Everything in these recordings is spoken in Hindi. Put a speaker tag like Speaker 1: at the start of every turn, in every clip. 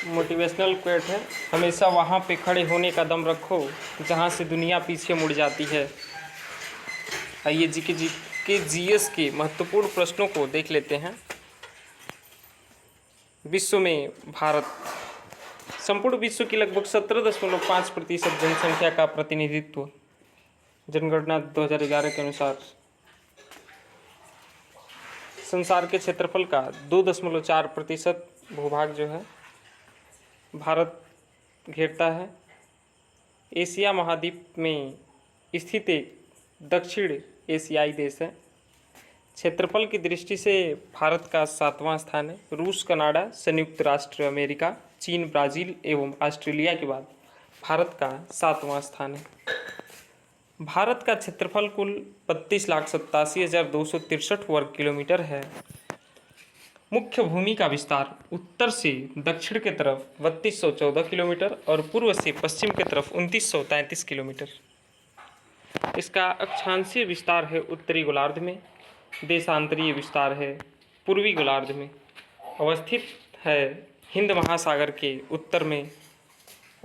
Speaker 1: मोटिवेशनल कोट है, हमेशा वहाँ पे खड़े होने का दम रखो जहाँ से दुनिया पीछे मुड़ जाती है। आइए जीएस के महत्वपूर्ण प्रश्नों को देख लेते हैं। विश्व में भारत संपूर्ण विश्व की लगभग 17.5% जनसंख्या का प्रतिनिधित्व जनगणना 2011 के अनुसार। संसार के क्षेत्रफल का 2.4% भूभाग जो है भारत घेरता है। एशिया महाद्वीप में स्थित एक दक्षिण एशियाई देश है। क्षेत्रफल की दृष्टि से भारत का 7वां स्थान है। रूस, कनाडा, संयुक्त राष्ट्र अमेरिका, चीन, ब्राज़ील एवं ऑस्ट्रेलिया के बाद भारत का 7वां स्थान है। भारत का क्षेत्रफल कुल 32,87,263 वर्ग किलोमीटर है। मुख्य भूमि का विस्तार उत्तर से दक्षिण की तरफ 3214 किलोमीटर और पूर्व से पश्चिम की तरफ 2933 किलोमीटर। इसका अक्षांशीय विस्तार है उत्तरी गोलार्ध में, देशांतरीय विस्तार है पूर्वी गोलार्ध में। अवस्थित है हिंद महासागर के उत्तर में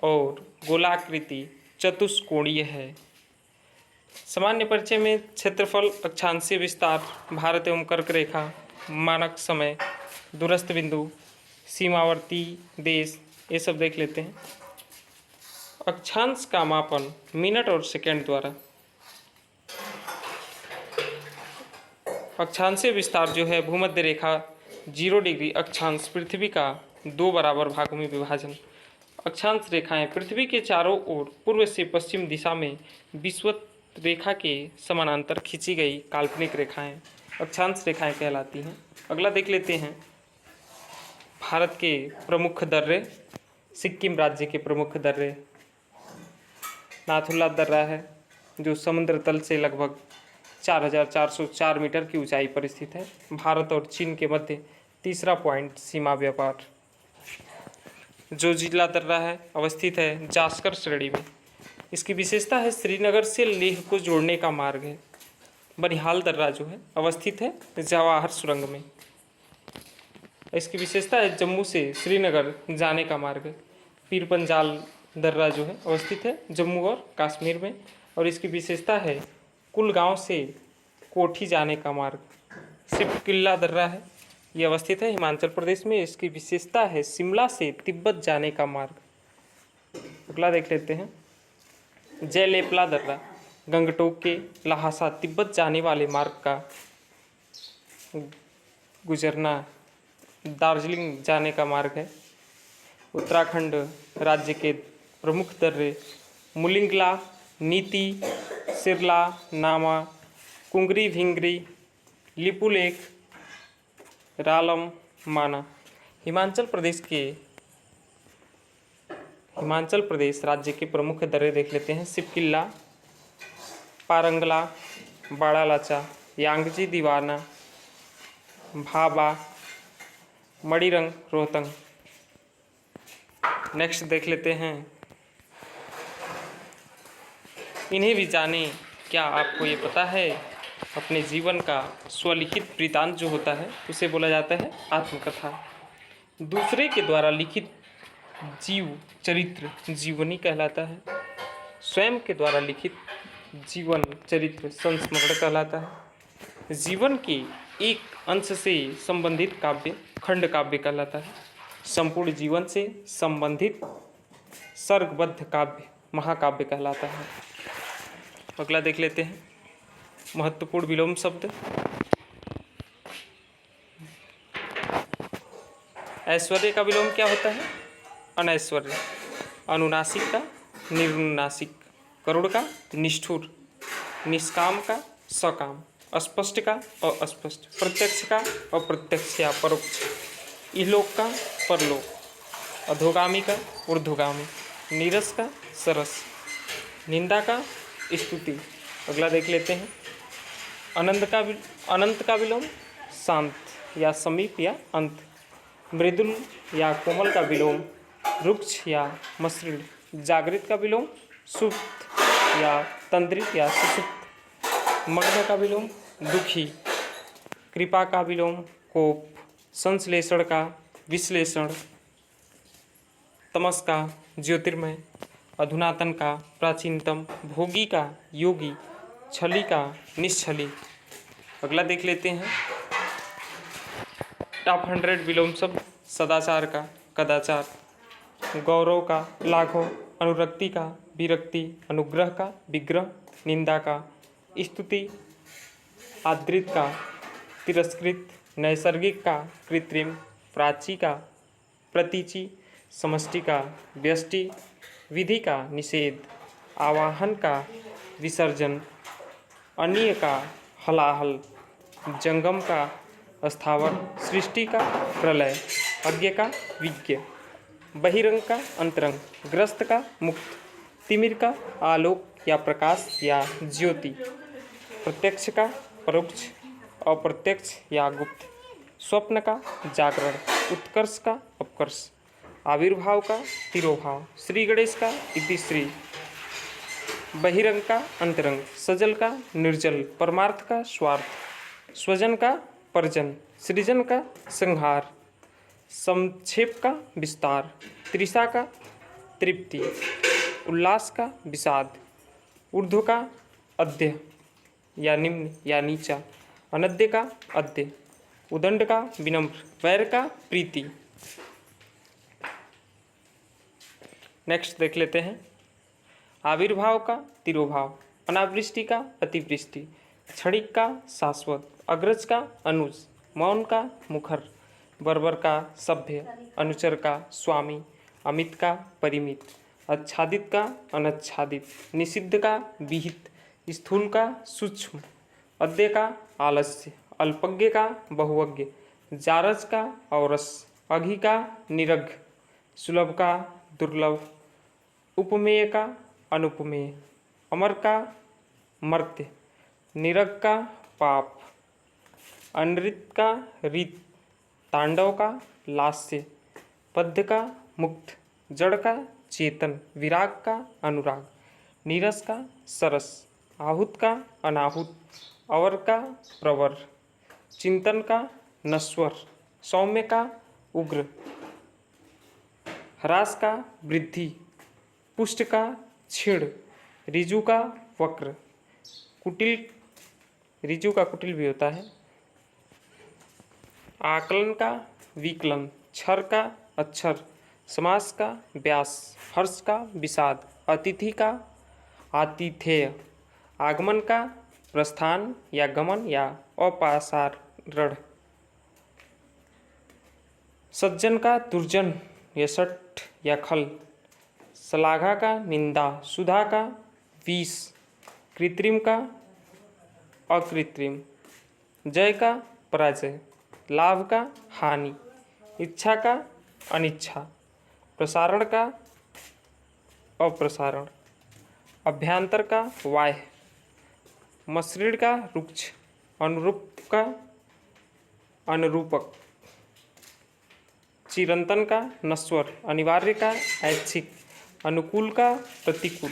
Speaker 1: और गोलाकृति चतुष्कोणीय है। सामान्य परिचय में क्षेत्रफल, अक्षांशीय विस्तार, भारत एवं कर्क रेखा, मानक समय, दूरस्थ बिंदु, सीमावर्ती देश, ये सब देख लेते हैं। अक्षांश का मापन मिनट और सेकंड द्वारा। अक्षांशीय विस्तार जो है भूमध्य रेखा 0 डिग्री अक्षांश, पृथ्वी का 2 बराबर भागों में विभाजन। अक्षांश रेखाएं पृथ्वी के चारों ओर पूर्व से पश्चिम दिशा में विषुवत रेखा के समानांतर खींची गई काल्पनिक रेखाएं अक्षांश रेखाएं कहलाती हैं। अगला देख लेते हैं भारत के प्रमुख दर्रे। सिक्किम राज्य के प्रमुख दर्रे नाथुला दर्रा है जो समुद्र तल से लगभग 4,404 मीटर की ऊंचाई पर स्थित है। भारत और चीन के मध्य तीसरा पॉइंट सीमा व्यापार। जोजिला दर्रा है अवस्थित है जास्कर श्रेणी में। इसकी विशेषता है श्रीनगर से लेह को जोड़ने का मार्ग है। बनिहाल दर्रा जो है अवस्थित है जवाहर सुरंग में। इसकी विशेषता है जम्मू से श्रीनगर जाने का मार्ग है। पीर पंजाल दर्रा जो है अवस्थित है जम्मू और कश्मीर में और इसकी विशेषता है कुलगांव से कोठी जाने का मार्ग। सिपकिल्ला दर्रा है, ये अवस्थित है हिमाचल प्रदेश में। इसकी विशेषता है शिमला से तिब्बत जाने का मार्ग। अगला देख लेते हैं जयलेपला दर्रा, गंगटोक के लहासा तिब्बत जाने वाले मार्ग का गुजरना दार्जिलिंग जाने का मार्ग है। उत्तराखंड राज्य के प्रमुख दर्रे मुलिंगला, नीति, सिरला, नामा, कुंगरी भिंगरी, लिपुलेख, रालम, माना। हिमाचल प्रदेश राज्य के प्रमुख दर्रे देख लेते हैं। सिपकिल्ला, पारंगला, बाड़ालाचा, यांगजी दीवाना, भाबा, मणिरंग, रोहतंग। नेक्स्ट देख लेते हैं इन्हें भी जाने। क्या आपको ये पता है अपने जीवन का स्वलिखित वृतांत जो होता है उसे बोला जाता है आत्मकथा। दूसरे के द्वारा लिखित जीव चरित्र जीवनी कहलाता है। स्वयं के द्वारा लिखित जीवन चरित्र संस्मरण कहलाता है। जीवन के एक अंश से संबंधित काव्य खंड काव्य कहलाता है। संपूर्ण जीवन से संबंधित सर्गबद्ध काव्य महाकाव्य कहलाता है। अगला देख लेते हैं महत्वपूर्ण विलोम शब्द। ऐश्वर्य का विलोम क्या होता है? अनैश्वर्य। अनुनासिक का निरुनासिक। करुण का निष्ठुर। निष्काम का सकाम। अस्पष्ट का अस्पष्ट। प्रत्यक्ष का अप्रत्यक्ष या परोक्ष। इहलोक का परलोक। अधोगामी का ऊर्ध्वगामी। नीरस का सरस। निंदा का स्तुति। अगला देख लेते हैं अनंत का विलोम शांत या समीप या अंत। मृदुल या कोमल का विलोम रुक्ष या मसृण। जागृत का विलोम सुप्त या तंद्रित या सुषुप्त। मग्न का विलोम दुखी। कृपा का विलोम कोप। संश्लेषण का विश्लेषण। तमस का ज्योतिर्मय, अधुनातन का प्राचीनतम, भोगी का योगी, छली का निश्छली। अगला देख लेते हैं। टॉप 100 विलोम शब्द। सदाचार का कदाचार, गौरव का लाघव, अनुरक्ति का विरक्ति, अनुग्रह का विग्रह, निंदा का स्तुति, आदृत का तिरस्कृत, नैसर्गिक का कृत्रिम, प्राची का प्रतीचि, समष्टि का व्यष्टि, विधि का निषेध, आवाहन का विसर्जन, अनीय का हलाहल, जंगम का स्थावर, सृष्टि का प्रलय, अज्ञ का विज्ञ, बहिरंग का अंतरंग, ग्रस्त का मुक्त, तिमिर का आलोक या प्रकाश या ज्योति, प्रत्यक्ष का परोक्ष, अप्रत्यक्ष या गुप्त, स्वप्न का जागरण, उत्कर्ष का अपकर्ष, आविर्भाव का तिरोभाव, श्री गणेश का इतिश्री, बहिरंग का अंतरंग, सजल का निर्जल, परमार्थ का स्वार्थ, स्वजन का परजन, सृजन का संहार, संक्षेप का विस्तार, तृषा का तृप्ति, उल्लास का विषाद, ऊर्ध्व का अद्य या निम्न या नीचा, अनद्य का अद्य, उदंड का विनम्र, वैर का प्रीति। नेक्स्ट देख लेते हैं। आविर्भाव का तिरोभाव, अनावृष्टि का अतिवृष्टि, क्षणिक का शाश्वत, अग्रज का अनुज, मौन का मुखर, बर्बर का सभ्य, अनुचर का स्वामी, अमित का परिमित, आच्छादित का अनाच्छादित, निषिद्ध का विहित, स्थूल का सूक्ष्म, अद्य का आलस्य, अल्पज्ञ का बहुज्ञ, जारज का औरस, अघि का निरघ, सुलभ का दुर्लभ, उपमेय का अनुपमेय, अमर का मर्त्य, निरग का पाप, अनृत का रीत, तांडव का लास्य, पद्य का मुक्त, जड़ का चेतन, विराग का अनुराग, नीरस का सरस, आहूत का अनाहुत, अवर का प्रवर, चिंतन का नश्वर, सौम्य का उग्र, ह्रास का वृद्धि, पुष्ट का क्षीण, ऋजु का वक्र, कुटिल, ऋजु का कुटिल भी होता है, आकलन का विकलन, क्षर का अक्षर, समास का व्यास, हर्ष का विषाद, अतिथि का आतिथेय, आगमन का प्रस्थान या गमन या अपासारण, सज्जन का दुर्जन या सठ या खल, श्लाघा का निंदा, सुधा का विष, कृत्रिम का अकृत्रिम, जय का पराजय, लाभ का हानि, इच्छा का अनिच्छा, प्रसारण का अप्रसारण, अभ्यंतर का बाह्य, मसृण का रुक्ष, अनुरूप का अनुरूपक, चिरंतन का नश्वर, अनिवार्य का ऐच्छिक, अनुकूल का प्रतिकूल।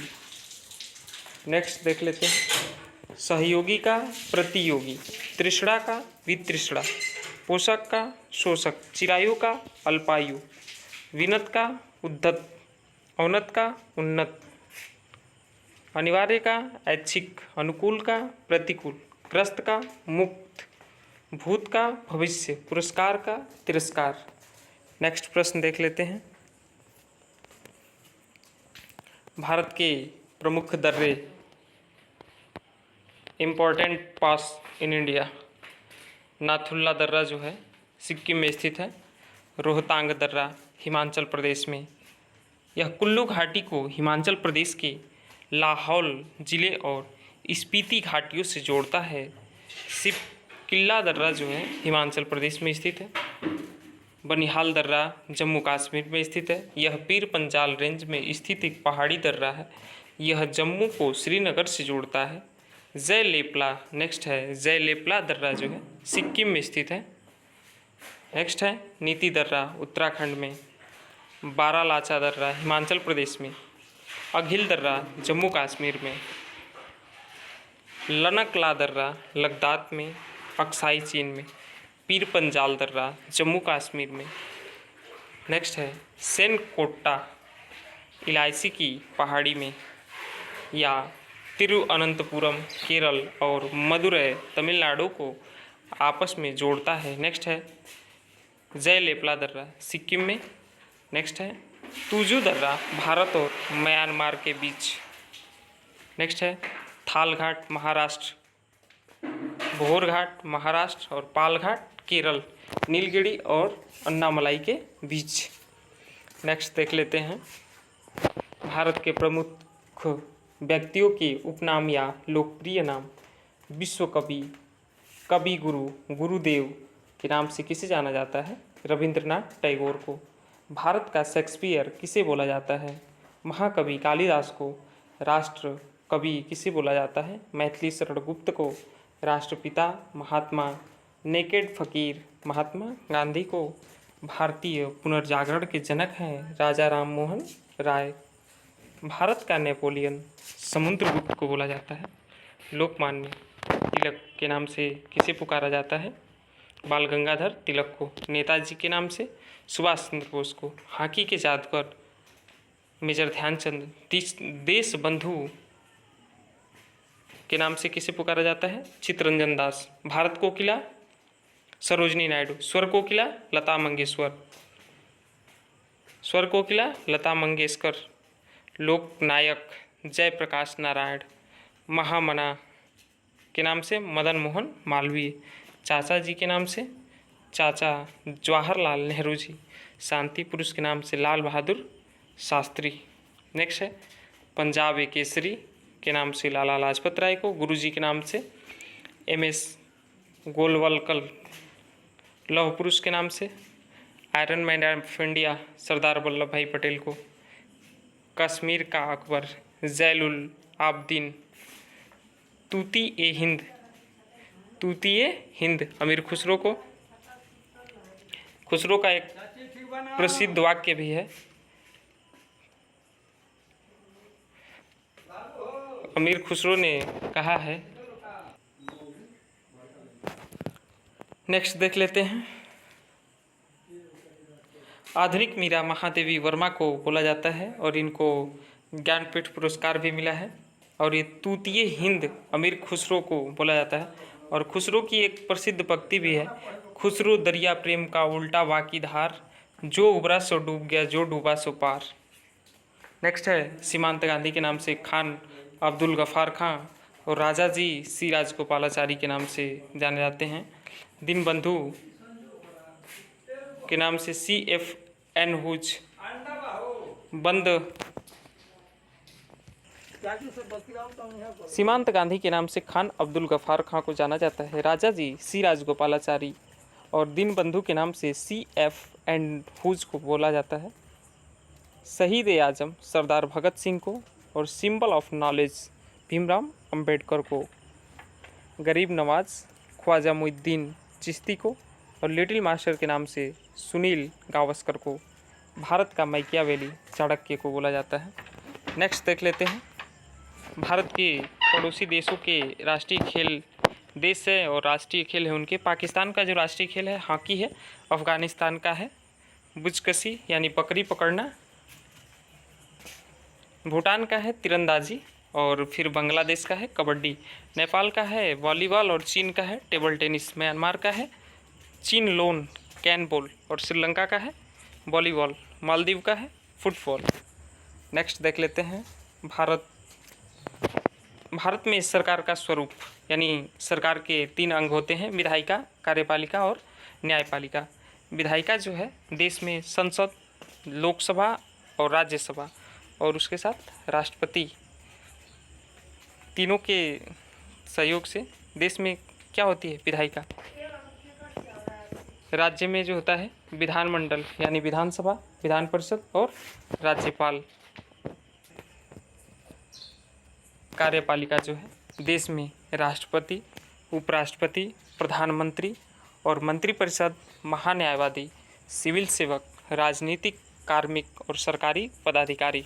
Speaker 1: नेक्स्ट देख लेते हैं। सहयोगी का प्रतियोगी, तृष्णा का वितृष्णा, पोषक का शोषक, चिरायु का अल्पायु, विनत का उद्धत, औन्नत का उन्नत, अनिवार्य का ऐच्छिक, अनुकूल का प्रतिकूल, ग्रस्त का मुक्त, भूत का भविष्य, पुरस्कार का तिरस्कार। नेक्स्ट प्रश्न देख लेते हैं। भारत के प्रमुख दर्रे, important pass in India. Nathula दर्रा जो है सिक्किम में स्थित है। रोहतांग दर्रा हिमाचल प्रदेश में। यह कुल्लू घाटी को हिमाचल प्रदेश के लाहौल जिले और स्पीति घाटियों से जोड़ता है। सिपकिल्ला दर्रा जो है हिमाचल प्रदेश में स्थित है। बनिहाल दर्रा जम्मू कश्मीर में स्थित है। यह पीर पंजाल रेंज में स्थित एक पहाड़ी दर्रा है। यह जम्मू को श्रीनगर से जोड़ता है। जय लेपला नेक्स्ट है। जय लेपला दर्रा जो है सिक्किम में स्थित है। नेक्स्ट है नीति दर्रा उत्तराखंड में। बारालाचा दर्रा हिमाचल प्रदेश में। अघिल दर्रा जम्मू कश्मीर में। लनकला दर्रा लद्दाख में। अक्साई चीन में। पीर पंजाल दर्रा जम्मू कश्मीर में। नेक्स्ट है सेनकोट्टा इलायची की पहाड़ी में, या तिरुअनंतपुरम केरल और मदुरै तमिलनाडु को आपस में जोड़ता है। नेक्स्ट है जयलेपला दर्रा सिक्किम में। नेक्स्ट है तुजू दर्रा भारत और म्यांमार के बीच। नेक्स्ट है थाल घाट महाराष्ट्र, भोर घाट महाराष्ट्र और पाल घाट केरल, नीलगिरी और अन्नामलाई के बीच। नेक्स्ट देख लेते हैं भारत के प्रमुख व्यक्तियों के उपनाम या लोकप्रिय नाम। विश्व कवि, कवि गुरु, गुरुदेव के नाम से किसे जाना जाता है? रविंद्रनाथ टैगोर को। भारत का शेक्सपियर किसे बोला जाता है? महाकवि कालिदास को। राष्ट्र कवि किसे बोला जाता है? मैथिली शरण गुप्त को। राष्ट्रपिता महात्मा नेकेड फकीर महात्मा गांधी को। भारतीय पुनर्जागरण के जनक हैं राजा राम मोहन राय। भारत का नेपोलियन समुद्रगुप्त को बोला जाता है। लोकमान्य तिलक के नाम से किसे पुकारा जाता है? बाल गंगाधर तिलक को। नेताजी के नाम से सुभाष चंद्र बोस को। हॉकी के जादूगर मेजर ध्यानचंद। देश बंधु के नाम से किसे पुकारा जाता है? चित्तरंजन दास। भारत कोकिला सरोजनी नायडू। स्वर कोकिला लता मंगेशकर। स्वर कोकिला लता मंगेशकर। लोकनायक जयप्रकाश नारायण। महामना के नाम से मदन मोहन मालवीय। चाचा जी के नाम से चाचा जवाहरलाल नेहरू जी। शांति पुरुष के नाम से लाल बहादुर शास्त्री। नेक्स्ट है पंजाब केसरी के नाम से लाला लाजपत राय को। गुरुजी के नाम से MS गोलवलकर। लौह पुरुष के नाम से iron man of India Sardar Vallabh भाई पटेल को। कश्मीर का अकबर जैनुल आबदीन। तूती ए हिंद अमीर खुसरो को। खुसरो का एक प्रसिद्ध वाक्य भी है, अमीर खुसरो ने कहा है। नेक्स्ट देख लेते हैं आधुनिक मीरा महादेवी वर्मा को बोला जाता है और इनको ज्ञानपीठ पुरस्कार भी मिला है। और ये तूतीय हिंद अमीर खुसरो को बोला जाता है। और खुसरो की एक प्रसिद्ध पंक्ति भी है, खुसरो दरिया प्रेम का उल्टा बाकी धार, जो उबरा सो डूब गया जो डूबा सो पार। नेक्स्ट है सीमांत गांधी के नाम से खान अब्दुल गफ्फार खां और राजा जी सी राजगोपालाचारी के नाम से जाने जाते हैं। दीनबंधु के नाम से CFN हुज। बंद सीमांत गांधी के नाम से खान अब्दुल गफ्फार खां को जाना जाता है। राजा जी सी राजगोपालाचारी और दीनबंधु के नाम से CFN हुज को बोला जाता है। शहीद ए आजम सरदार भगत सिंह को और symbol of knowledge Bhimrao Ambedkar को। गरीब नवाज ख्वाजा मुइनुद्दीन चिश्ती को और लिटिल मास्टर के नाम से सुनील गावस्कर को। भारत का मैकियावेली चाणक्य को बोला जाता है। नेक्स्ट देख लेते हैं भारत के पड़ोसी देशों के राष्ट्रीय खेल देश है और राष्ट्रीय खेल है उनके। पाकिस्तान का जो राष्ट्रीय खेल है हॉकी है। अफगानिस्तान का है बुजकशी यानी बकरी पकड़ना। भूटान का है तीरंदाजी और फिर बांग्लादेश का है कबड्डी। नेपाल का है वॉलीबॉल और चीन का है टेबल टेनिस। म्यांमार का है चीन लोन कैन बॉल और श्रीलंका का है वॉलीबॉल। मालदीव का है फुटबॉल। नेक्स्ट देख लेते हैं भारत में सरकार का स्वरूप यानी सरकार के 3 अंग होते हैं, विधायिका, कार्यपालिका और न्यायपालिका। विधायिका जो है देश में संसद, लोकसभा और राज्यसभा और उसके साथ राष्ट्रपति, तीनों के सहयोग से देश में क्या होती है विधायिका। राज्य में जो होता है विधानमंडल यानी विधानसभा, विधान परिषद और राज्यपाल। कार्यपालिका जो है देश में राष्ट्रपति, उपराष्ट्रपति, प्रधानमंत्री और मंत्रिपरिषद, महान्यायवादी, सिविल सेवक, राजनीतिक, कार्मिक और सरकारी पदाधिकारी।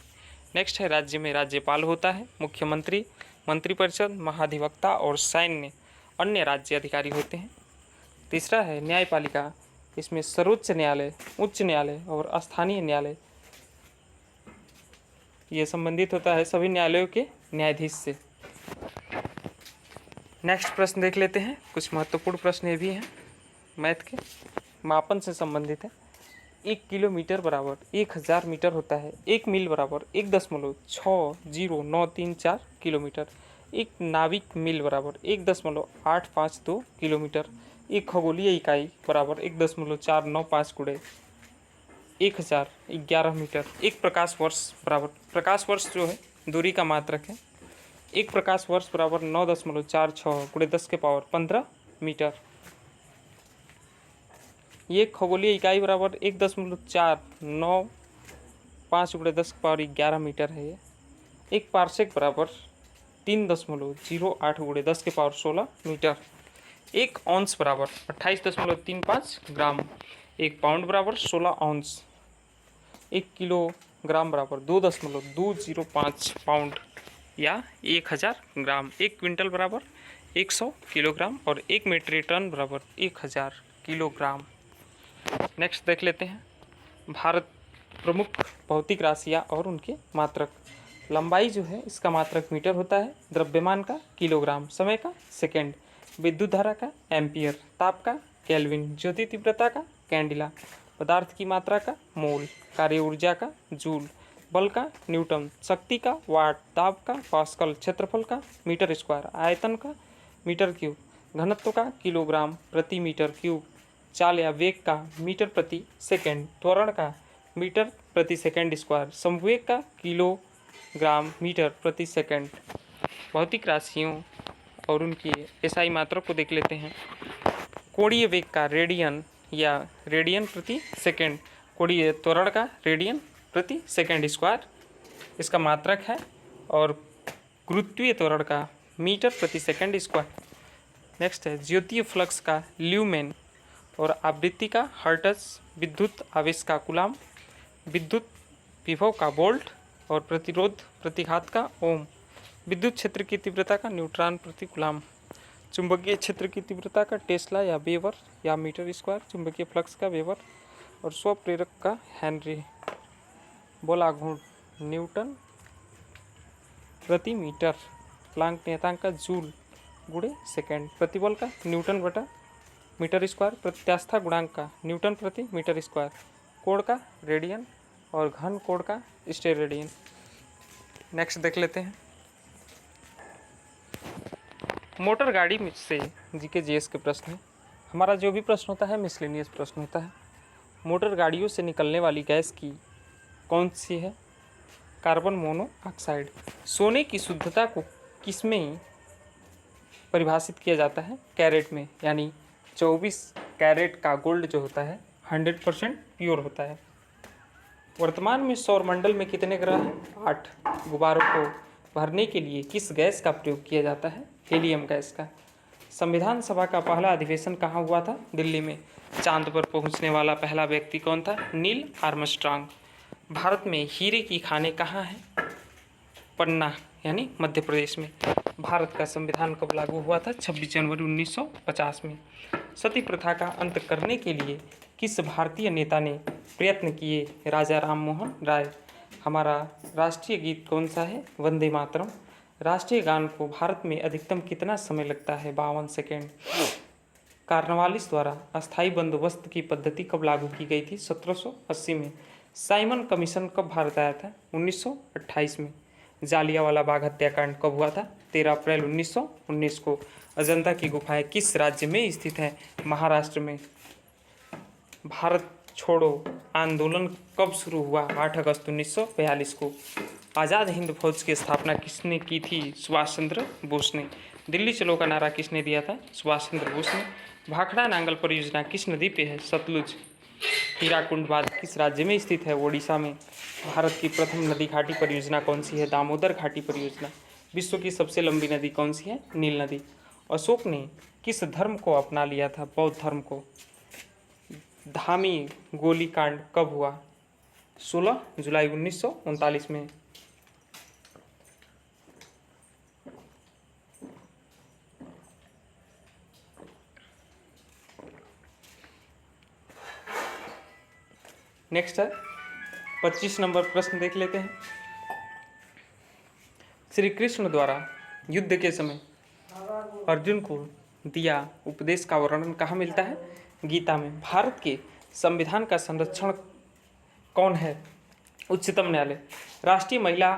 Speaker 1: नेक्स्ट है राज्य में राज्यपाल होता है, मुख्यमंत्री, मंत्रिपरिषद, महाधिवक्ता और सैन्य अन्य राज्य अधिकारी होते हैं। तीसरा है न्यायपालिका इसमें सर्वोच्च न्यायालय, उच्च न्यायालय और स्थानीय न्यायालय ये संबंधित होता है सभी न्यायालयों के न्यायाधीश से। नेक्स्ट प्रश्न देख लेते हैं। कुछ महत्वपूर्ण प्रश्न ये भी हैं मैथ के, मापन से संबंधित है। 1 किलोमीटर बराबर 1000 मीटर होता है। 1 मील बराबर 1.609334 किलोमीटर। 1 नाविक मील बराबर 1.852 किलोमीटर। 1 खगोलीय इकाई बराबर 1.495 गुणे 1000 11 मीटर। 1 प्रकाश वर्ष बराबर, प्रकाश वर्ष जो है दूरी का मात्रक है, 1 प्रकाश वर्ष बराबर 9.46 गुणे 10⁻15 मीटर। ये खगोलीय इकाई बराबर 1.495 गुणे 10⁻11 मीटर है। ये 1 पार्सेक बराबर 3.08 गुणे 10⁻16 मीटर। 1 औंस बराबर 28.35 ग्राम। 1 पाउंड बराबर 16 औंस। 1 किलोग्राम बराबर 2.205 पाउंड या 1000 ग्राम। 1 क्विंटल बराबर 100 किलोग्राम और 1 मीट्रिक टन बराबर 1000 किलोग्राम। नेक्स्ट देख लेते हैं। भारत प्रमुख भौतिक राशियाँ और उनके मात्रक। लंबाई जो है इसका मात्रक मीटर होता है, द्रव्यमान का किलोग्राम, समय का सेकंड, विद्युत धारा का एम्पियर, ताप का केल्विन, ज्योति तीव्रता का कैंडिला, पदार्थ की मात्रा का मोल, कार्य ऊर्जा का जूल, बल का न्यूटन, शक्ति का वाट, दाब का पास्कल, क्षेत्रफल का मीटर स्क्वायर, आयतन का मीटर क्यूब, घनत्व का किलोग्राम प्रति मीटर क्यूब, चाल या वेग का मीटर प्रति सेकंड, त्वरण का मीटर प्रति सेकंड स्क्वायर, संवेग का किलोग्राम मीटर प्रति सेकंड। भौतिक राशियों और उनकी एसआई मात्रा को देख लेते हैं। कोणीय वेग का रेडियन या रेडियन प्रति सेकंड, कोणीय त्वरण का रेडियन प्रति सेकंड स्क्वायर इसका मात्रक है, और गुरुत्वीय त्वरण का मीटर प्रति सेकंड स्क्वायर। नेक्स्ट है ज्योतीय फ्लक्स का ल्यूमेन और आवृत्ति का हर्ट्ज, विद्युत आवेश का कूलाम, विद्युत विभव का वोल्ट और प्रतिरोध प्रतिघात का ओम, विद्युत क्षेत्र की तीव्रता का न्यूट्रॉन प्रति कूलाम, चुंबकीय क्षेत्र की तीव्रता का टेस्ला या वेबर या मीटर स्क्वायर, चुंबकीय फ्लक्स का वेबर और स्वप्रेरक का हेनरी, बल आघूर्ण न्यूटन प्रति मीटर, प्लांक नियतांक का जूल गुणे सेकेंड, प्रतिबल का न्यूटन बटा मीटर स्क्वायर, प्रत्यास्था गुणांक का न्यूटन प्रति मीटर स्क्वायर, कोण का रेडियन और घन कोण का स्टेरेडियन। नेक्स्ट देख लेते हैं। मोटर गाड़ी में से जीके जीएस के प्रश्न है। हमारा जो भी प्रश्न होता है मिसलेनियस प्रश्न होता है। मोटर गाड़ियों से निकलने वाली गैस की कौन सी है? Carbon monoxide. सोने की शुद्धता को किसमें परिभाषित किया जाता है? कैरेट में, यानी 24 कैरेट का गोल्ड जो होता है 100% प्योर होता है। वर्तमान में सौरमंडल में कितने ग्रह हैं? 8। गुब्बारों को भरने के लिए किस गैस का प्रयोग किया जाता है? हीलियम गैस का। संविधान सभा का पहला अधिवेशन कहाँ हुआ था? दिल्ली में। चांद पर पहुंचने वाला पहला व्यक्ति कौन था? Neil Armstrong. भारत में हीरे की खानें कहाँ हैं? पन्ना यानी मध्य प्रदेश में। भारत का संविधान कब लागू हुआ था? 26 जनवरी 1950 में। सती प्रथा का अंत करने के लिए किस भारतीय नेता ने प्रयत्न किए? राजा राम मोहन राय। हमारा राष्ट्रीय गीत कौन सा है? वंदे मातरम। राष्ट्रीय गान को भारत में अधिकतम कितना समय लगता है? 52 सेकेंड। कार्नवालिस द्वारा अस्थायी बंदोबस्त की पद्धति कब लागू की गई थी? 1780 में। साइमन कमीशन कब भारत आया था? 1928 में। जालियांवाला बाग हत्याकांड कब हुआ था? 13 अप्रैल 1919 को। अजंता की गुफाएं किस राज्य में स्थित है? महाराष्ट्र में। भारत छोड़ो आंदोलन कब शुरू हुआ? 8 अगस्त 1942 को। आज़ाद हिंद फौज की स्थापना किसने की थी? सुभाष चंद्र बोस ने। दिल्ली चलो का नारा किसने दिया था? सुभाष चंद्र बोस ने। भाखड़ा नांगल परियोजना किस नदी पे है? सतलुज। हीराकुंड बांध किस राज्य में स्थित है? ओडिशा में। भारत की प्रथम नदी घाटी परियोजना कौन सी है? दामोदर घाटी परियोजना। विश्व की सबसे लंबी नदी कौन सी है? नील नदी। अशोक ने किस धर्म को अपना लिया था? बौद्ध धर्म को। धामी गोलीकांड कब हुआ? 16 जुलाई 1939 में। नेक्स्ट है 25 नंबर प्रश्न देख लेते हैं। श्री कृष्ण द्वारा युद्ध के समय अर्जुन को दिया उपदेश का वर्णन कहाँ मिलता है? गीता में। भारत के संविधान का संरक्षण कौन है? उच्चतम न्यायालय। राष्ट्रीय महिला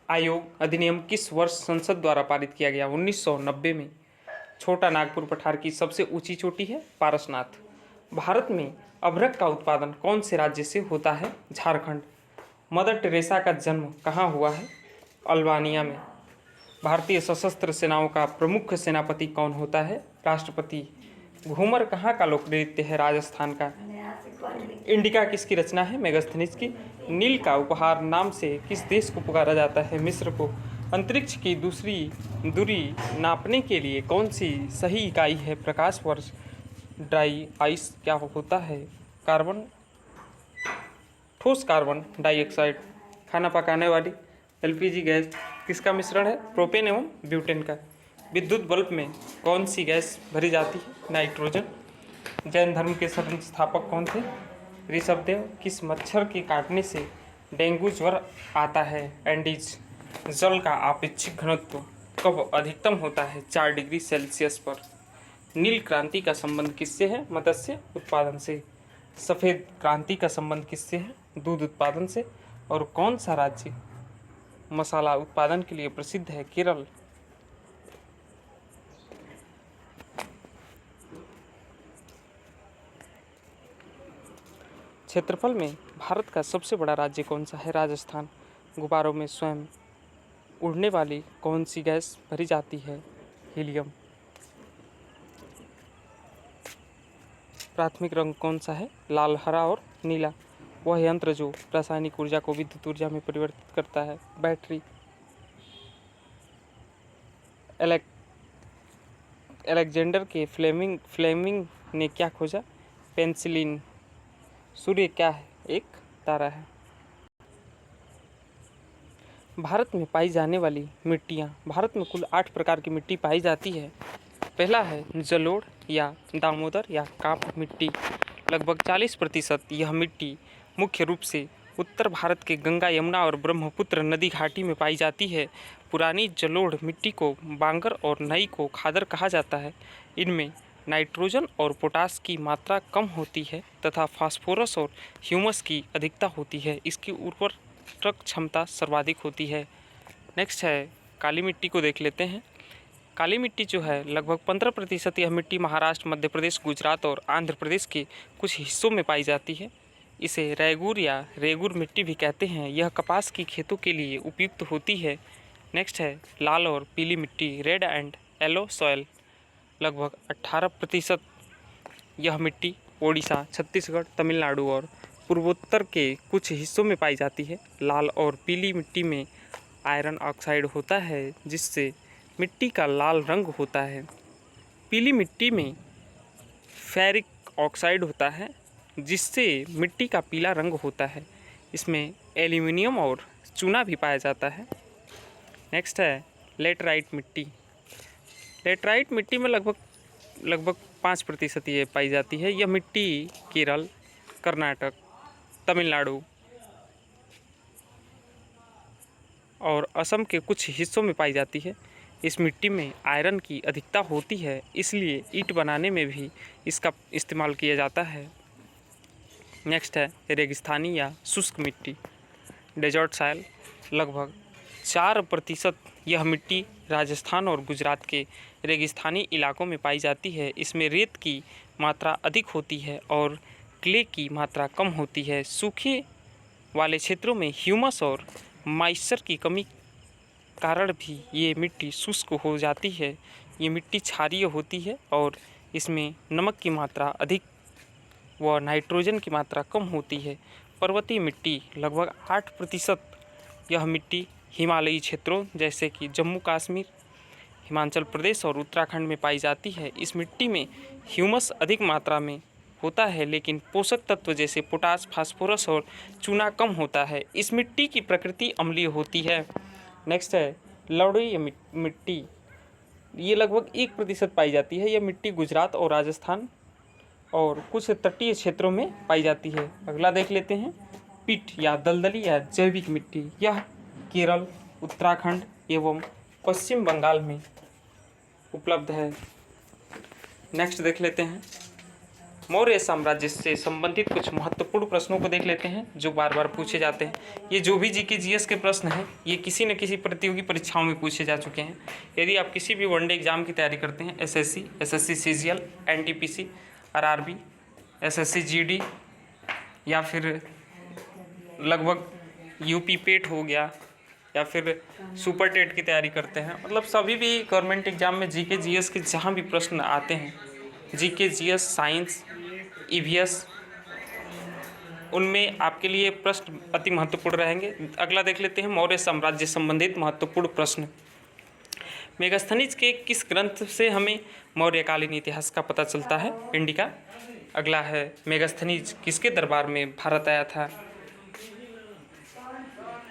Speaker 1: आयोग अधिनियम किस वर्ष संसद द्वारा पारित किया गया? 1990 में। छोटा नागपुर पठार की सबसे ऊंची चोटी है पारसनाथ। भारत में अभ्रक का उत्पादन कौन से राज्य से होता है? झारखंड। मदर टेरेसा का जन्म कहाँ हुआ है? अल्बानिया में। भारतीय सशस्त्र सेनाओं का प्रमुख सेनापति कौन होता है? राष्ट्रपति। घूमर कहाँ का लोक नृत्य है? राजस्थान का। इंडिका किसकी रचना है? मेगास्थनीज की। नील का उपहार नाम से किस देश को पुकारा जाता है? मिस्र को। अंतरिक्ष की दूसरी दूरी नापने के लिए कौन सी सही इकाई है? प्रकाश वर्ष। ड्राई आइस क्या होता है? कार्बन, ठोस कार्बन डाइऑक्साइड। खाना पकाने वाली एलपीजी गैस किसका मिश्रण है? प्रोपेन एवं ब्यूटेन का। विद्युत बल्ब में कौन सी गैस भरी जाती है? नाइट्रोजन। जैन धर्म के संस्थापक कौन थे? ऋषभदेव। किस मच्छर के काटने से डेंगू ज्वर आता है? एंडीज। जल का आपेक्षिक घनत्व कब अधिकतम होता है? 4 डिग्री सेल्सियस पर। नील क्रांति का संबंध किससे है? मत्स्य उत्पादन से। सफ़ेद क्रांति का संबंध किससे है? दूध उत्पादन से। और कौन सा राज्य मसाला उत्पादन के लिए प्रसिद्ध है? केरल। क्षेत्रफल में भारत का सबसे बड़ा राज्य कौन सा है? राजस्थान। गुब्बारों में स्वयं उड़ने वाली कौन सी गैस भरी जाती है? हीलियम। प्राथमिक रंग कौन सा है? लाल, हरा और नीला। वह यंत्र जो रासायनिक ऊर्जा को विद्युत ऊर्जा में परिवर्तित करता है? बैटरी। अलेक्जेंडर के फ्लेमिंग ने क्या खोजा? पेनिसिलिन। सूर्य क्या है? एक तारा है। भारत में पाई जाने वाली मिट्टियाँ। भारत में कुल 8 प्रकार की मिट्टी पाई जाती है। पहला है जलोढ़ या दामोदर या काप मिट्टी। लगभग 40% यह मिट्टी मुख्य रूप से उत्तर भारत के गंगा, यमुना और ब्रह्मपुत्र नदी घाटी में पाई जाती है। पुरानी जलोढ़ मिट्टी को बांगर और नई को खादर कहा जाता है। इनमें नाइट्रोजन और पोटास की मात्रा कम होती है तथा फास्फोरस और ह्यूमस की अधिकता होती है। इसकी उर्वरक क्षमता सर्वाधिक होती है। नेक्स्ट है काली मिट्टी को देख लेते हैं। काली मिट्टी जो है लगभग 15% यह मिट्टी महाराष्ट्र, मध्य प्रदेश, गुजरात और आंध्र प्रदेश के कुछ हिस्सों में पाई जाती है। इसे रैगूर या रेगूर मिट्टी भी कहते हैं। यह कपास की खेतों के लिए उपयुक्त होती है। नेक्स्ट है लाल और पीली मिट्टी, रेड एंड येलो सॉयल। लगभग 18% यह मिट्टी ओडिशा, छत्तीसगढ़, तमिलनाडु और पूर्वोत्तर के कुछ हिस्सों में पाई जाती है। लाल और पीली मिट्टी में आयरन ऑक्साइड होता है जिससे मिट्टी का लाल रंग होता है। पीली मिट्टी में फेरिक ऑक्साइड होता है जिससे मिट्टी का पीला रंग होता है। इसमें एल्यूमिनियम और चूना भी पाया जाता है। नेक्स्ट है लेटराइट मिट्टी। लेटराइट मिट्टी में लगभग 5% ये पाई जाती है। यह मिट्टी केरल, कर्नाटक, तमिलनाडु और असम के कुछ हिस्सों में पाई जाती है। इस मिट्टी में आयरन की अधिकता होती है, इसलिए ईंट बनाने में भी इसका इस्तेमाल किया जाता है। नेक्स्ट है रेगिस्तानी या शुष्क मिट्टी, डेजर्ट सॉइल। लगभग 4% यह मिट्टी राजस्थान और गुजरात के रेगिस्तानी इलाकों में पाई जाती है। इसमें रेत की मात्रा अधिक होती है और क्ले की मात्रा कम होती है। सूखे वाले क्षेत्रों में ह्यूमस और मॉइस्चर की कमी कारण भी ये मिट्टी शुष्क हो जाती है। ये मिट्टी क्षारीय होती है और इसमें नमक की मात्रा अधिक व नाइट्रोजन की मात्रा कम होती है। पर्वतीय मिट्टी लगभग 8% यह मिट्टी हिमालयी क्षेत्रों जैसे कि जम्मू कश्मीर, हिमाचल प्रदेश और उत्तराखंड में पाई जाती है। इस मिट्टी में ह्यूमस अधिक मात्रा में होता है लेकिन पोषक तत्व जैसे पोटास, फास्फोरस और चूना कम होता है। इस मिट्टी की प्रकृति अम्लीय होती है। नेक्स्ट है लवणीय मिट्टी। ये लगभग 1% पाई जाती है। यह मिट्टी गुजरात और राजस्थान और कुछ तटीय क्षेत्रों में पाई जाती है। अगला देख लेते हैं, पीट या दलदली या जैविक मिट्टी, यह केरल, उत्तराखंड एवं पश्चिम बंगाल में उपलब्ध है। नेक्स्ट देख लेते हैं, मौर्य साम्राज्य से संबंधित कुछ महत्वपूर्ण प्रश्नों को देख लेते हैं जो बार बार पूछे जाते हैं। ये जो भी जीके जीएस के प्रश्न हैं ये किसी न किसी प्रतियोगी परीक्षाओं में पूछे जा चुके हैं। यदि आप किसी भी वनडे एग्जाम की तैयारी करते हैं, SSC CGL, NTPC, RRB, SSC GD या फिर लगभग यूपी पेट हो गया या फिर सुपर टेट की तैयारी करते हैं, मतलब सभी भी गवर्नमेंट एग्जाम में जीके जीएस के जहाँ भी प्रश्न आते हैं, जीके जीएस, साइंस, ईवीएस, उनमें आपके लिए प्रश्न अति महत्वपूर्ण रहेंगे। अगला देख लेते हैं, मौर्य साम्राज्य संबंधित महत्वपूर्ण प्रश्न। मेगास्थनीज के किस ग्रंथ से हमें मौर्यकालीन इतिहास का पता चलता है? इंडिका। अगला है, मेगास्थनीज किसके दरबार में भारत आया था?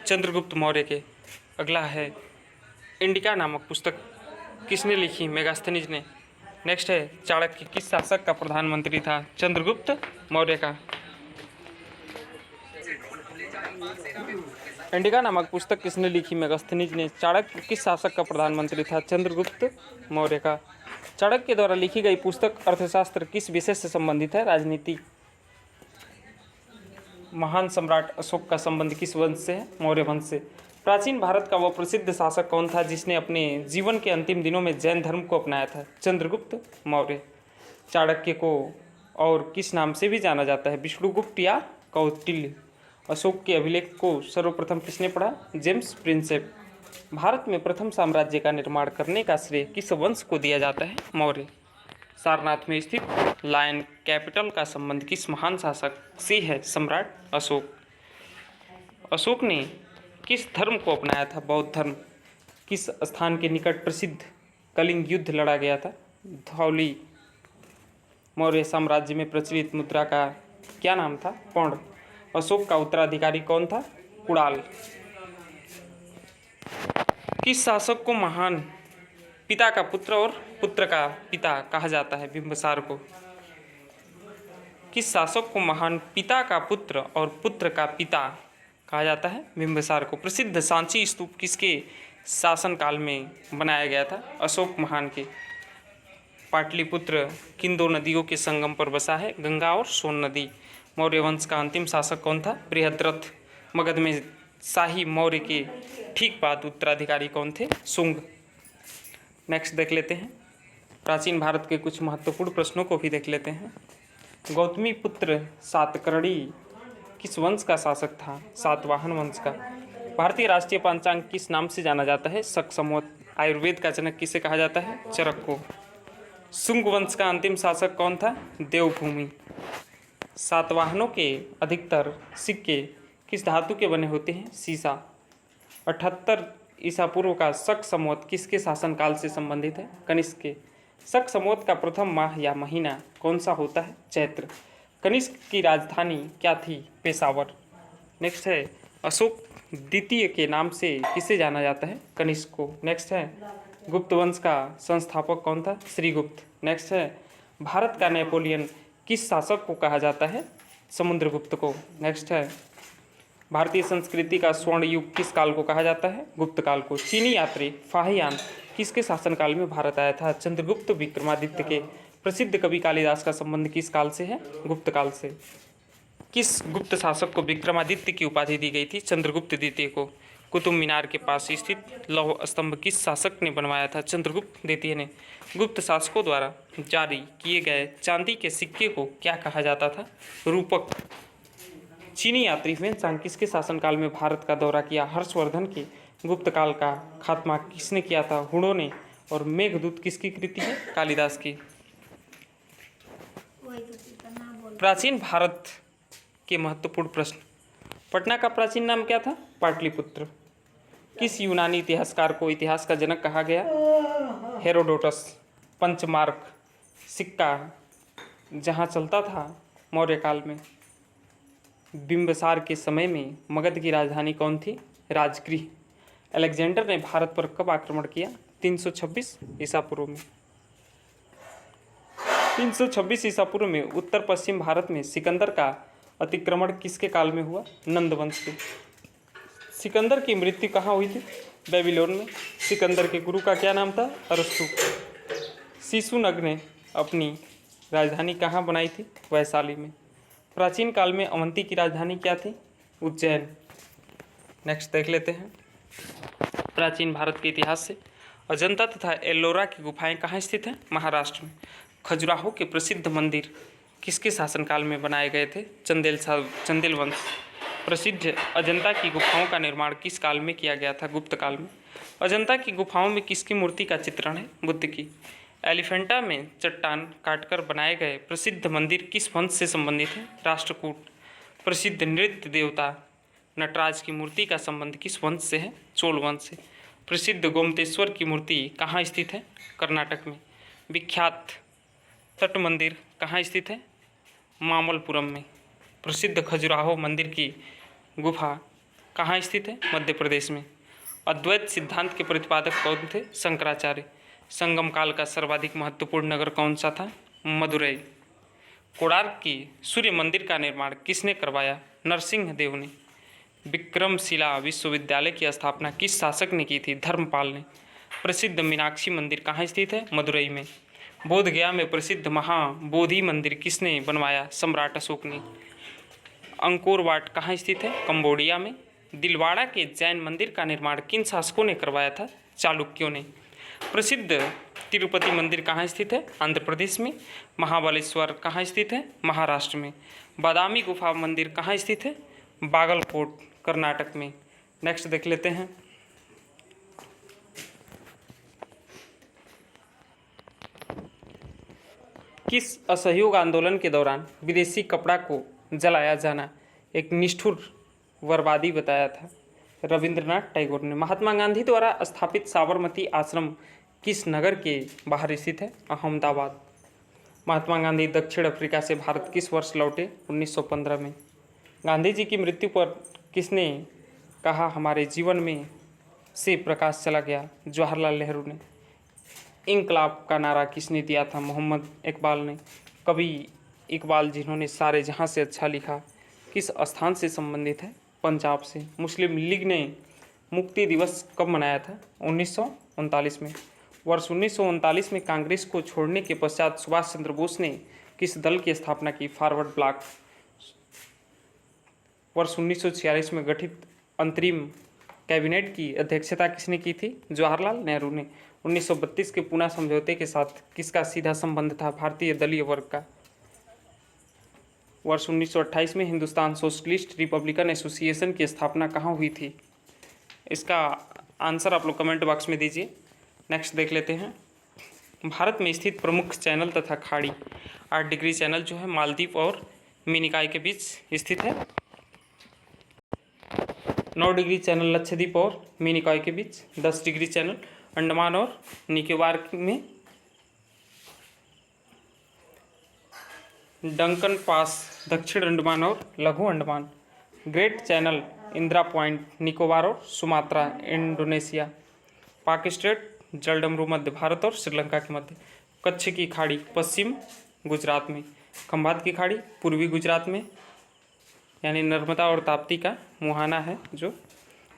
Speaker 1: चंद्रगुप्त मौर्य के। अगला है, इंडिका नामक पुस्तक किसने लिखी? मेगास्थनीज ने। नेक्स्ट है, चाणक्य किस शासक का प्रधानमंत्री था? चंद्रगुप्त मौर्य का। इंडिका नामक पुस्तक किसने लिखी? मेगास्थनीज ने। चाणक्य किस शासक का प्रधानमंत्री था? चंद्रगुप्त मौर्य का। चाणक्य द्वारा लिखी गई पुस्तक अर्थशास्त्र किस विषय से संबंधित है? राजनीति। महान सम्राट अशोक का संबंध किस वंश से है? मौर्य वंश से। प्राचीन भारत का वह प्रसिद्ध शासक कौन था जिसने अपने जीवन के अंतिम दिनों में जैन धर्म को अपनाया था? चंद्रगुप्त मौर्य। चाणक्य को और किस नाम से भी जाना जाता है? विष्णुगुप्त या कौटिल्य। अशोक के अभिलेख को सर्वप्रथम किसने पढ़ा? James Prinsep. भारत में प्रथम साम्राज्य का निर्माण करने का श्रेय किस वंश को दिया जाता है? मौर्य। सारनाथ में स्थित लायन कैपिटल का संबंध किस महान शासक से है? सम्राट अशोक। अशोक ने किस धर्म को अपनाया था? बौद्ध धर्म। किस स्थान के निकट प्रसिद्ध कलिंग युद्ध लड़ा गया था? धौली। मौर्य साम्राज्य में प्रचलित मुद्रा का क्या नाम था? पौंड। अशोक का उत्तराधिकारी कौन था? कुणाल। किस शासक को महान पिता का पुत्र और पुत्र का पिता कहा जाता है? बिंबिसार को। किस शासक को महान पिता का पुत्र और पुत्र का पिता कहा जाता है? बिंबिसार को। प्रसिद्ध सांची स्तूप किसके शासनकाल में बनाया गया था? अशोक महान के। पाटलिपुत्र किन दो नदियों के संगम पर बसा है? गंगा और सोन नदी। मौर्य वंश का अंतिम शासक कौन था? बृहद्रथ। मगध में शाही मौर्य के ठीक बाद उत्तराधिकारी कौन थे? शुंग। नेक्स्ट देख लेते हैं, प्राचीन भारत के कुछ महत्वपूर्ण प्रश्नों को भी देख लेते हैं। गौतमी पुत्र सातकर्णी किस वंश का शासक था? सातवाहन वंश का। भारतीय राष्ट्रीय पंचांग किस नाम से जाना जाता है? शक संवत। आयुर्वेद का जनक किसे कहा जाता है? चरक को। शुंग वंश का अंतिम शासक कौन था? देवभूमि। सातवाहनों के अधिकतर सिक्के किस धातु के बने होते हैं? सीसा। 78 ईसा पूर्व का शक संवत किसके शासनकाल से संबंधित है? कनिष्क के। शक संवत का प्रथम माह या महीना कौन सा होता है? चैत्र। कनिष्क की राजधानी क्या थी? पेशावर। नेक्स्ट है, अशोक द्वितीय के नाम से किसे जाना जाता है? कनिष्क को। नेक्स्ट है, गुप्त वंश का संस्थापक कौन था? श्रीगुप्त। नेक्स्ट है, भारत का नेपोलियन किस शासक को कहा जाता है? समुद्रगुप्त को। नेक्स्ट है, भारतीय संस्कृति का स्वर्ण युग किस काल को कहा जाता है? गुप्त काल को। चीनी यात्री फाहियान किसके शासनकाल में भारत आया था? चंद्रगुप्त विक्रमादित्य के। प्रसिद्ध कवि कालिदास का संबंध किस काल से है? गुप्त काल से। किस गुप्त शासक को विक्रमादित्य की उपाधि दी गई थी? चंद्रगुप्त द्वितीय को। कुतुब मीनार के पास स्थित लौह स्तंभ किस शासक ने बनवाया था? चंद्रगुप्त द्वितीय ने। गुप्त शासकों द्वारा जारी किए गए चांदी के सिक्के को क्या कहा जाता था? रूपक। चीनी यात्री ह्वेनसांग किसके शासनकाल में भारत का दौरा किया? हर्षवर्धन के। गुप्त काल का खात्मा किसने किया था? हुणों ने। और मेघदूत किसकी कृति है? कालिदास की। प्राचीन भारत के महत्वपूर्ण प्रश्न। पटना का प्राचीन नाम क्या था? पाटलिपुत्र। किस यूनानी इतिहासकार को इतिहास का जनक कहा गया? हेरोडोटस। पंचमार्क सिक्का जहाँ चलता था मौर्य काल में। बिंबिसार के समय में मगध की राजधानी कौन थी? राजगृह। अलेक्जेंडर ने भारत पर कब आक्रमण किया? 326 ईसा पूर्व में। 326 ईसा पूर्व में उत्तर पश्चिम भारत में सिकंदर का अतिक्रमण किसके काल में हुआ? नंद वंश के। सिकंदर की मृत्यु कहाँ हुई थी? बेबीलोन में। सिकंदर के गुरु का क्या नाम था? अरस्तु। शिशुनग ने अपनी राजधानी कहाँ बनाई थी? वैशाली में। प्राचीन काल में अवंती की राजधानी क्या थी? उज्जैन। नेक्स्ट देख लेते हैं प्राचीन भारत के इतिहास से। अजंता तथा एल्लोरा की गुफाएं कहाँ स्थित हैं? महाराष्ट्र में। खजुराहो के प्रसिद्ध मंदिर किसके शासनकाल में बनाए गए थे? चंदेल वंश। प्रसिद्ध अजंता की गुफाओं का निर्माण किस काल में किया गया था? गुप्त काल में। अजंता की गुफाओं में किसकी मूर्ति का चित्रण है? बुद्ध की। एलिफेंटा में चट्टान काटकर बनाए गए प्रसिद्ध मंदिर किस वंश से संबंधित है? राष्ट्रकूट। प्रसिद्ध नृत्य देवता नटराज की मूर्ति का संबंध किस वंश से है? चोल वंश से। प्रसिद्ध गोमतेश्वर की मूर्ति कहाँ स्थित है? कर्नाटक में। विख्यात तट मंदिर कहाँ स्थित है? मामल्लपुरम में। प्रसिद्ध खजुराहो मंदिर की गुफा कहाँ स्थित है? मध्य प्रदेश में। अद्वैत सिद्धांत के प्रतिपादक कौन थे? शंकराचार्य। संगम काल का सर्वाधिक महत्वपूर्ण नगर कौन सा था? मदुरई। कोणार्क की सूर्य मंदिर का निर्माण किसने करवाया? नरसिंह देव ने। विक्रमशिला विश्वविद्यालय की स्थापना किस शासक ने की थी? धर्मपाल ने। प्रसिद्ध मीनाक्षी मंदिर कहाँ स्थित है? मदुरई में। बोधगया में प्रसिद्ध महाबोधि मंदिर किसने बनवाया? सम्राट अशोक ने। अंकोर वाट कहाँ स्थित है? कंबोडिया में। दिलवाड़ा के जैन मंदिर का निर्माण किन शासकों ने करवाया था? चालुक्यों ने। प्रसिद्ध तिरुपति मंदिर कहाँ स्थित है? आंध्र प्रदेश में। महाबलेश्वर कहाँ स्थित है? महाराष्ट्र में। बादामी गुफा मंदिर कहाँ स्थित है? बागलकोट, कर्नाटक में। नेक्स्ट देख लेते हैं किस असहयोग आंदोलन के दौरान विदेशी कपड़ा को जलाया जाना एक निष्ठुर बर्बादी बताया था? रविंद्रनाथ टैगोर ने। महात्मा गांधी द्वारा स्थापित साबरमती आश्रम किस नगर के बाहर स्थित है? अहमदाबाद। महात्मा गांधी दक्षिण अफ्रीका से भारत किस वर्ष लौटे? 1915 में। गांधी जी की मृत्यु पर किसने कहा हमारे जीवन में से प्रकाश चला गया? जवाहरलाल नेहरू ने। इंकलाब का नारा किसने दिया था? मोहम्मद इकबाल ने। कवि इकबाल जिन्होंने सारे जहां से अच्छा लिखा किस स्थान से संबंधित है? पंजाब से। मुस्लिम लीग ने मुक्ति दिवस कब मनाया था? 1939 में। वर्ष 1939 में कांग्रेस को छोड़ने के पश्चात सुभाष चंद्र बोस ने किस दल की स्थापना की? Forward block. वर्ष 1946 में गठित अंतरिम कैबिनेट की अध्यक्षता किसने की थी? जवाहरलाल नेहरू ने। 1932 के पूना समझौते के साथ किसका सीधा संबंध था? भारतीय दलीय वर्ग का। वर्ष 1928 में हिंदुस्तान सोशलिस्ट रिपब्लिकन एसोसिएशन की स्थापना कहाँ हुई थी? इसका आंसर आप लोग कमेंट बॉक्स में दीजिए। नेक्स्ट देख लेते हैं भारत में स्थित प्रमुख चैनल तथा खाड़ी। 8 डिग्री चैनल जो है मालदीव और मिनिकॉय के बीच स्थित है। 9 डिग्री चैनल लक्षद्वीप और मिनिकॉय के बीच। 10 डिग्री चैनल अंडमान और निकोबार में। डंकन पास दक्षिण अंडमान और लघु Andaman. Great channel Indira point Nicobar और सुमात्रा इंडोनेशिया। पाक स्ट्रेट जलडमरू मध्य भारत और श्रीलंका के मध्य। कच्छ की खाड़ी पश्चिम गुजरात में। खंभात की खाड़ी पूर्वी गुजरात में यानी नर्मदा और ताप्ती का मुहाना है जो।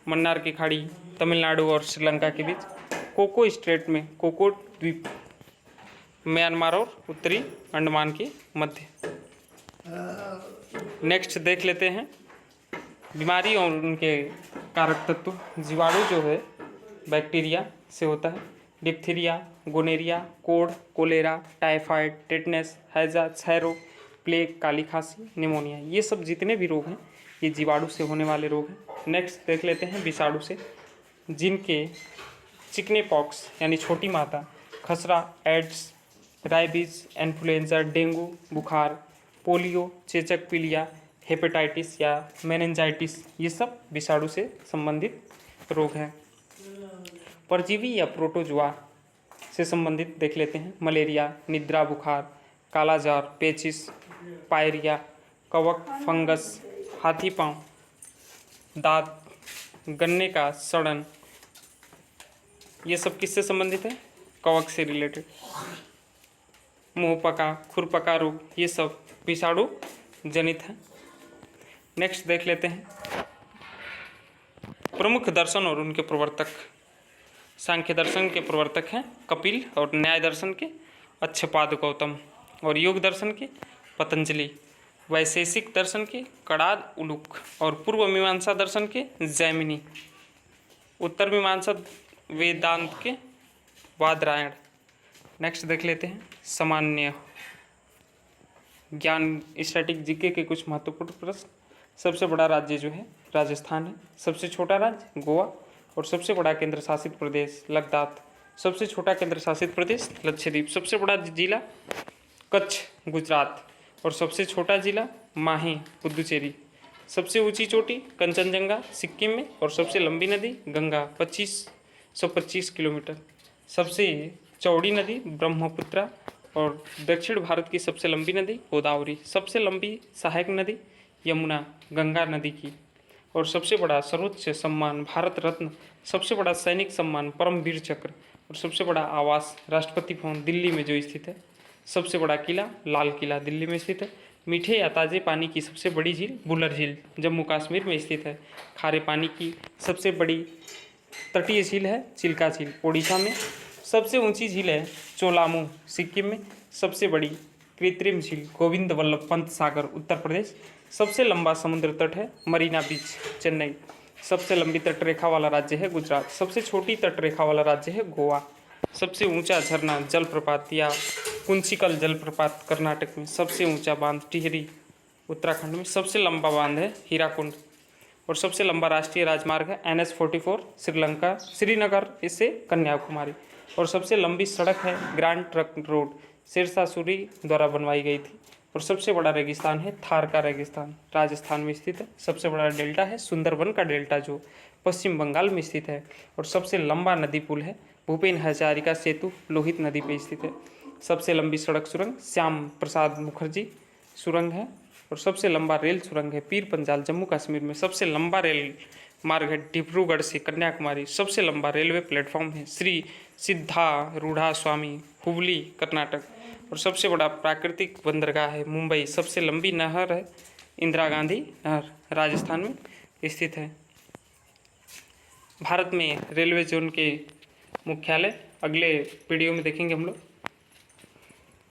Speaker 1: मन्नार की खाड़ी तमिलनाडु और श्रीलंका के बीच। कोको स्ट्रेट में कोको द्वीप म्यांमार और उत्तरी अंडमान के मध्य। नेक्स्ट देख लेते हैं बीमारी और उनके कारक तत्व। जीवाणु जो है बैक्टीरिया से होता है। डिप्थीरिया, गोनेरिया, कोढ़, कोलेरा, टाइफाइड, टेटनस, हैजा, क्षय रोग, प्लेग, काली खांसी, निमोनिया, ये सब जितने भी रोग हैं ये जीवाणु से होने वाले रोग हैं। नेक्स्ट देख लेते हैं विषाणु से, जिनके चिकने पॉक्स यानी छोटी माता, खसरा, एड्स, राइबिज, इन्फ्लुएंजा, डेंगू बुखार, पोलियो, चेचक, पीलिया, हेपेटाइटिस या मेनिंजाइटिस, ये सब विषाणु से संबंधित रोग हैं। परजीवी या प्रोटोजुआ से संबंधित देख लेते हैं मलेरिया, निद्रा बुखार, कालाजार, पेचिस, पायरिया, कवक, फंगस, हाथी पांव, दांत, गन्ने का सड़न, ये सब किससे संबंधित है? कवक से रिलेटेड। मुंहपका, खुरपका रोग, ये सब विषाणु जनित है। नेक्स्ट देख लेते हैं प्रमुख दर्शन और उनके प्रवर्तक। सांख्य दर्शन के प्रवर्तक हैं कपिल और न्याय दर्शन के अच्छपाद गौतम और योग दर्शन के पतंजलि, वैशेषिक दर्शन के कणाद उलूक और पूर्व मीमांसा दर्शन के जैमिनी, उत्तर मीमांसा वेदांत के बादरायण। नेक्स्ट देख लेते हैं सामान्य ज्ञान स्टैटिक जीके के कुछ महत्वपूर्ण प्रश्न। सबसे बड़ा राज्य जो है राजस्थान है, सबसे छोटा राज्य गोवा और सबसे बड़ा केंद्र शासित प्रदेश लद्दाख, सबसे छोटा केंद्र शासित प्रदेश लक्षद्वीप, सबसे बड़ा जिला कच्छ गुजरात और सबसे छोटा जिला माही पुदुचेरी, सबसे ऊंची चोटी कंचनजंगा सिक्किम में और सबसे लंबी नदी गंगा 2525 किलोमीटर, सबसे चौड़ी नदी ब्रह्मपुत्रा और दक्षिण भारत की सबसे लंबी नदी गोदावरी, सबसे लंबी सहायक नदी यमुना गंगा नदी की और सबसे बड़ा सर्वोच्च सम्मान भारत रत्न, सबसे बड़ा सैनिक सम्मान परमवीर चक्र और सबसे बड़ा आवास राष्ट्रपति भवन दिल्ली में जो स्थित है, सबसे बड़ा किला लाल किला दिल्ली में स्थित है। मीठे या ताज़े पानी की सबसे बड़ी झील बुलर झील जम्मू कश्मीर में स्थित है। खारे पानी की सबसे बड़ी तटीय झील है चिल्का झील ओडिशा में। सबसे ऊंची झील है चोलामू सिक्किम में। सबसे बड़ी कृत्रिम झील गोविंद वल्लभ पंत सागर उत्तर प्रदेश। सबसे लंबा समुद्र तट है मरीना बीच चेन्नई। सबसे लंबी तटरेखा वाला राज्य है गुजरात। सबसे छोटी तटरेखा वाला राज्य है गोवा। सबसे ऊंचा झरना जलप्रपात या कुंचिकल जलप्रपात कर्नाटक में। सबसे ऊंचा बांध टिहरी उत्तराखंड में। सबसे लंबा बांध है हीराकुंड और सबसे लंबा राष्ट्रीय राजमार्ग है NH-44 श्रीलंका श्रीनगर इससे कन्याकुमारी और सबसे लंबी सड़क है grand trunk road Shershah Suri द्वारा बनवाई गई थी और सबसे बड़ा रेगिस्तान है थार का रेगिस्तान राजस्थान में स्थित है। सबसे बड़ा डेल्टा है सुंदरबन का डेल्टा जो पश्चिम बंगाल में स्थित है और सबसे लंबा नदी पुल है भूपेन हजारिका सेतु लोहित नदी पर स्थित है। सबसे लंबी सड़क सुरंग श्याम प्रसाद मुखर्जी सुरंग है और सबसे लंबा रेल सुरंग है पीर पंजाल जम्मू कश्मीर में। सबसे लंबा रेल मार्ग है डिब्रूगढ़ से कन्याकुमारी। सबसे लंबा रेलवे प्लेटफॉर्म है श्री सिद्धारूढ़ा स्वामी हुबली कर्नाटक और सबसे बड़ा प्राकृतिक बंदरगाह है मुंबई। सबसे लंबी नहर है इंदिरा गांधी नहर राजस्थान में स्थित है। भारत में रेलवे जोन के मुख्यालय अगले वीडियो में देखेंगे हम लोग।